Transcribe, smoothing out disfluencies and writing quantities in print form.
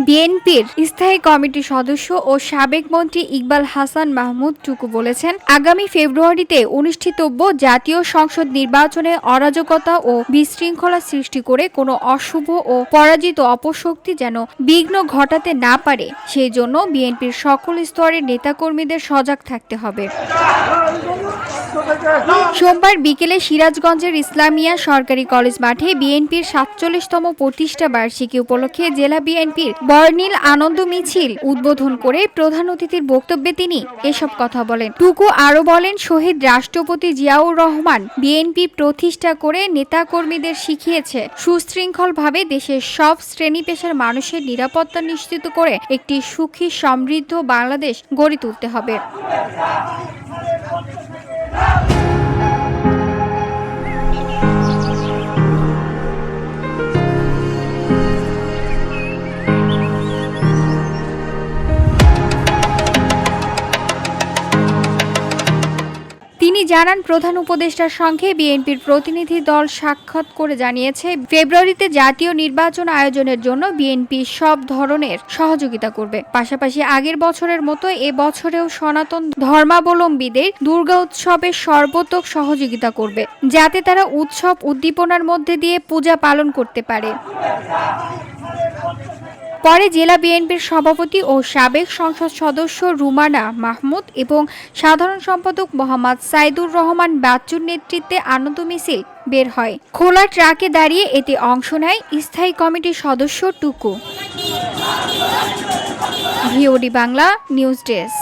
বিএনপির স্থায়ী কমিটির সদস্য ও সাবেক মন্ত্রী ইকবাল হাসান মাহমুদ টুকু বলেছেন, আগামী ফেব্রুয়ারিতে অনুষ্ঠিতব্য জাতীয় সংসদ নির্বাচনে অরাজকতা ও বিশৃঙ্খলা সৃষ্টি করে কোনো অশুভ ও পরাজিত অপশক্তি যেন বিঘ্ন ঘটাতে না পারে, সেই জন্য বিএনপির সকল স্তরের নেতাকর্মীদের সজাগ থাকতে হবে। সোমবার বিকেলে সিরাজগঞ্জের ইসলামিয়া সরকারি কলেজ মাঠে বিএনপির ৪৭তম প্রতিষ্ঠা বার্ষিকী উপলক্ষে জেলা বিএনপির বর্ণিল আনন্দ মিছিল উদ্বোধন করে প্রধান অতিথির বক্তব্যে তিনি এসব কথা বলেন। টুকু আরও বলেন, শহীদ রাষ্ট্রপতি জিয়াউর রহমান বিএনপি প্রতিষ্ঠা করে নেতাকর্মীদের শিখিয়েছে সুশৃঙ্খলভাবে দেশের সব শ্রেণী পেশার মানুষের নিরাপত্তা নিশ্চিত করে একটি সুখী সমৃদ্ধ বাংলাদেশ গড়ে তুলতে হবে। তিনি জানান, প্রধান উপদেষ্টার সঙ্গে বিএনপির প্রতিনিধি দল সাক্ষাৎ করে জানিয়েছে, ফেব্রুয়ারিতে জাতীয় নির্বাচন আয়োজনের জন্য বিএনপি সব ধরনের সহযোগিতা করবে। পাশাপাশি আগের বছরের মতো এ বছরেও সনাতন ধর্মাবলম্বীদের দুর্গা উৎসবে সর্বোত্তক সহযোগিতা করবে, যাতে তারা উৎসব উদ্দীপনার মধ্যে দিয়ে পূজা পালন করতে পারে। পরে জেলা বিএনপির সভাপতি ও সাবেক সংসদ সদস্য রুমানা মাহমুদ এবং সাধারণ সম্পাদক মোহাম্মদ সাইদুর রহমান বাচ্চুর নেতৃত্বে আনন্দ মিছিল বের হয়। খোলা ট্রাকে দাঁড়িয়ে এতে অংশ নেয় স্থায়ী কমিটির সদস্য টুকু। VOD Bangla news desk.